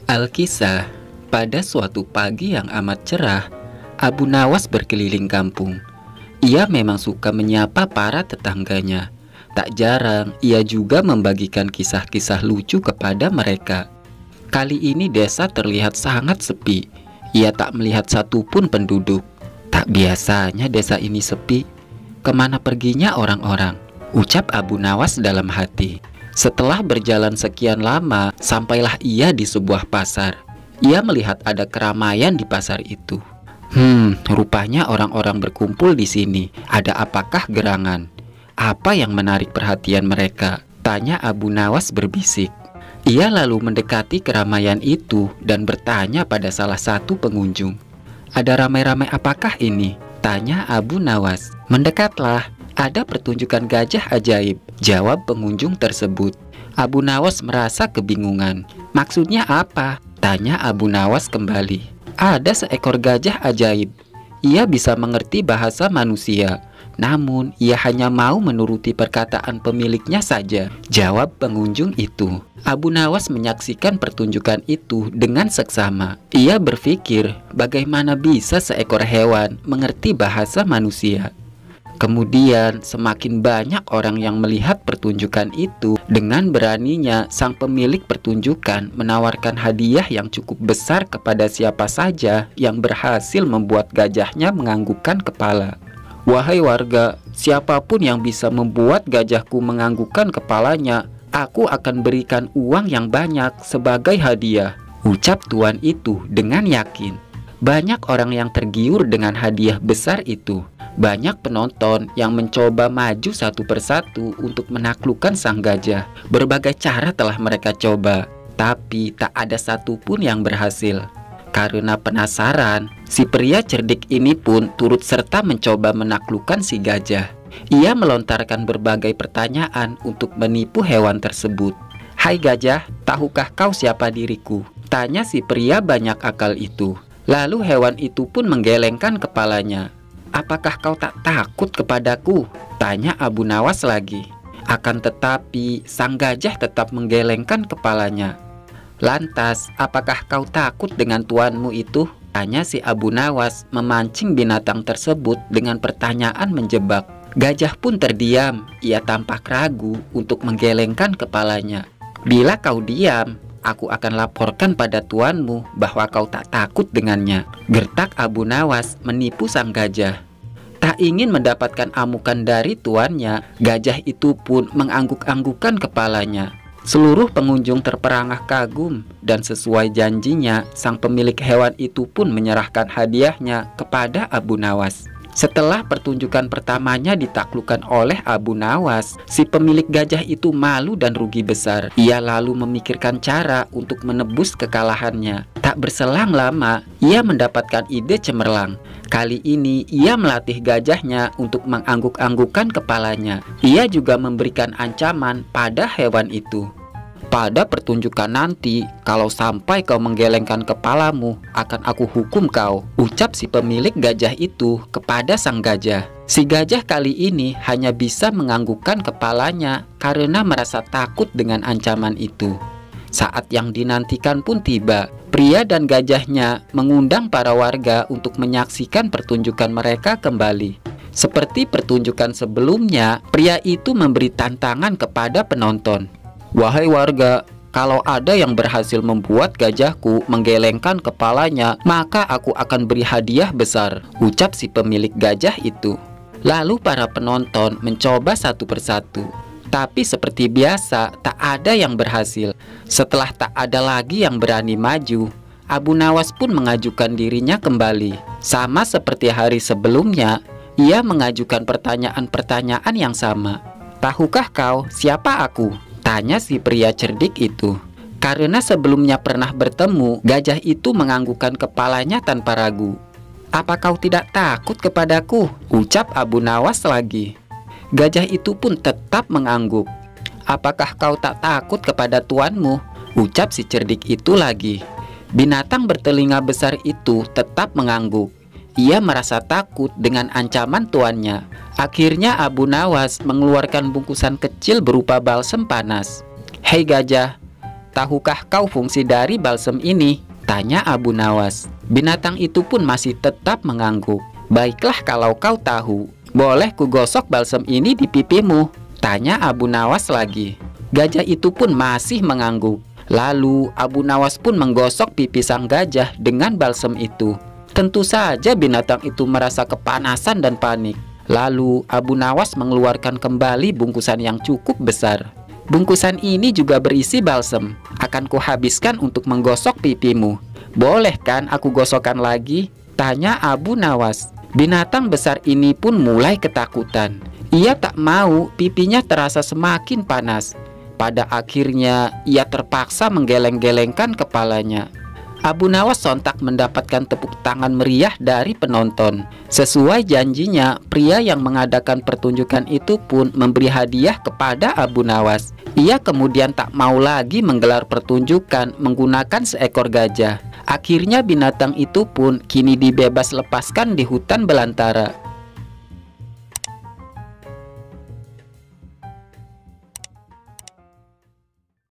Alkisah, pada suatu pagi yang amat cerah, Abu Nawas berkeliling kampung. Ia memang suka menyapa para tetangganya. Tak jarang ia juga membagikan kisah-kisah lucu kepada mereka. Kali ini desa terlihat sangat sepi. Ia tak melihat satupun penduduk. Tak biasanya desa ini sepi. Kemana perginya orang-orang? Ucap Abu Nawas dalam hati. Setelah berjalan sekian lama, sampailah ia di sebuah pasar. Ia melihat ada keramaian di pasar itu. Rupanya orang-orang berkumpul di sini. Ada apakah gerangan? Apa yang menarik perhatian mereka? Tanya Abu Nawas berbisik. Ia lalu mendekati keramaian itu dan bertanya pada salah satu pengunjung. Ada ramai-ramai apakah ini? Tanya Abu Nawas. Mendekatlah. Ada pertunjukan gajah ajaib, jawab pengunjung tersebut. Abu Nawas merasa kebingungan. Maksudnya apa? Tanya Abu Nawas kembali. Ada seekor gajah ajaib. Ia bisa mengerti bahasa manusia. Namun ia hanya mau menuruti perkataan pemiliknya saja, jawab pengunjung itu. Abu Nawas menyaksikan pertunjukan itu dengan seksama. Ia berpikir, bagaimana bisa seekor hewan mengerti bahasa manusia? Kemudian semakin banyak orang yang melihat pertunjukan itu. Dengan beraninya sang pemilik pertunjukan menawarkan hadiah yang cukup besar kepada siapa saja yang berhasil membuat gajahnya menganggukkan kepala. Wahai warga, siapapun yang bisa membuat gajahku menganggukkan kepalanya, aku akan berikan uang yang banyak sebagai hadiah, ucap tuan itu dengan yakin. Banyak orang yang tergiur dengan hadiah besar itu. Banyak penonton yang mencoba maju satu persatu untuk menaklukkan sang gajah. Berbagai cara telah mereka coba, tapi tak ada satupun yang berhasil. Karena penasaran, si pria cerdik ini pun turut serta mencoba menaklukkan si gajah. Ia melontarkan berbagai pertanyaan untuk menipu hewan tersebut. Hai gajah, tahukah kau siapa diriku? Tanya si pria banyak akal itu. Lalu hewan itu pun menggelengkan kepalanya. Apakah kau tak takut kepadaku? Tanya Abu Nawas lagi. Akan tetapi sang gajah tetap menggelengkan kepalanya. Lantas, apakah kau takut dengan tuanmu itu? Tanya si Abu Nawas memancing binatang tersebut dengan pertanyaan menjebak. Gajah pun terdiam. Ia tampak ragu untuk menggelengkan kepalanya. Bila kau diam, aku akan laporkan pada tuanmu bahwa kau tak takut dengannya, gertak Abu Nawas menipu sang gajah. Tak ingin mendapatkan amukan dari tuannya, gajah itu pun mengangguk-anggukan kepalanya. Seluruh pengunjung terperangah kagum dan sesuai janjinya, sang pemilik hewan itu pun menyerahkan hadiahnya kepada Abu Nawas. Setelah pertunjukan pertamanya ditaklukkan oleh Abu Nawas, si pemilik gajah itu malu dan rugi besar. Ia lalu memikirkan cara untuk menebus kekalahannya. Tak berselang lama, ia mendapatkan ide cemerlang. Kali ini ia melatih gajahnya untuk mengangguk-anggukan kepalanya. Ia juga memberikan ancaman pada hewan itu. Pada pertunjukan nanti, kalau sampai kau menggelengkan kepalamu, akan aku hukum kau, ucap si pemilik gajah itu kepada sang gajah. Si gajah kali ini hanya bisa menganggukkan kepalanya karena merasa takut dengan ancaman itu. Saat yang dinantikan pun tiba. Pria dan gajahnya mengundang para warga untuk menyaksikan pertunjukan mereka kembali. Seperti pertunjukan sebelumnya, pria itu memberi tantangan kepada penonton. Wahai warga, kalau ada yang berhasil membuat gajahku menggelengkan kepalanya, maka aku akan beri hadiah besar, ucap si pemilik gajah itu. Lalu para penonton mencoba satu persatu. Tapi seperti biasa, tak ada yang berhasil. Setelah tak ada lagi yang berani maju, Abu Nawas pun mengajukan dirinya kembali. Sama seperti hari sebelumnya, ia mengajukan pertanyaan-pertanyaan yang sama. Tahukah kau siapa aku? Tanya si pria cerdik itu. Karena sebelumnya pernah bertemu, gajah itu menganggukkan kepalanya tanpa ragu. Apa kau tidak takut kepadaku? Ucap Abu Nawas lagi. Gajah itu pun tetap mengangguk. Apakah kau tak takut kepada tuanmu? Ucap si cerdik itu lagi. Binatang bertelinga besar itu tetap mengangguk. Ia merasa takut dengan ancaman tuannya. Akhirnya Abu Nawas mengeluarkan bungkusan kecil berupa balsem panas. Hei gajah, tahukah kau fungsi dari balsem ini? Tanya Abu Nawas. Binatang itu pun masih tetap mengangguk. Baiklah kalau kau tahu. Boleh kugosok balsem ini di pipimu? Tanya Abu Nawas lagi. Gajah itu pun masih mengangguk. Lalu Abu Nawas pun menggosok pipi sang gajah dengan balsem itu. Tentu saja binatang itu merasa kepanasan dan panik. Lalu Abu Nawas mengeluarkan kembali bungkusan yang cukup besar. Bungkusan ini juga berisi balsem. Akan kuhabiskan untuk menggosok pipimu. Boleh kan aku gosokkan lagi? Tanya Abu Nawas. Binatang besar ini pun mulai ketakutan. Ia tak mau pipinya terasa semakin panas. Pada akhirnya ia terpaksa menggeleng-gelengkan kepalanya. Abu Nawas sontak mendapatkan tepuk tangan meriah dari penonton. Sesuai janjinya, pria yang mengadakan pertunjukan itu pun memberi hadiah kepada Abu Nawas. Ia kemudian tak mau lagi menggelar pertunjukan menggunakan seekor gajah. Akhirnya binatang itu pun kini dibebas lepaskan di hutan belantara.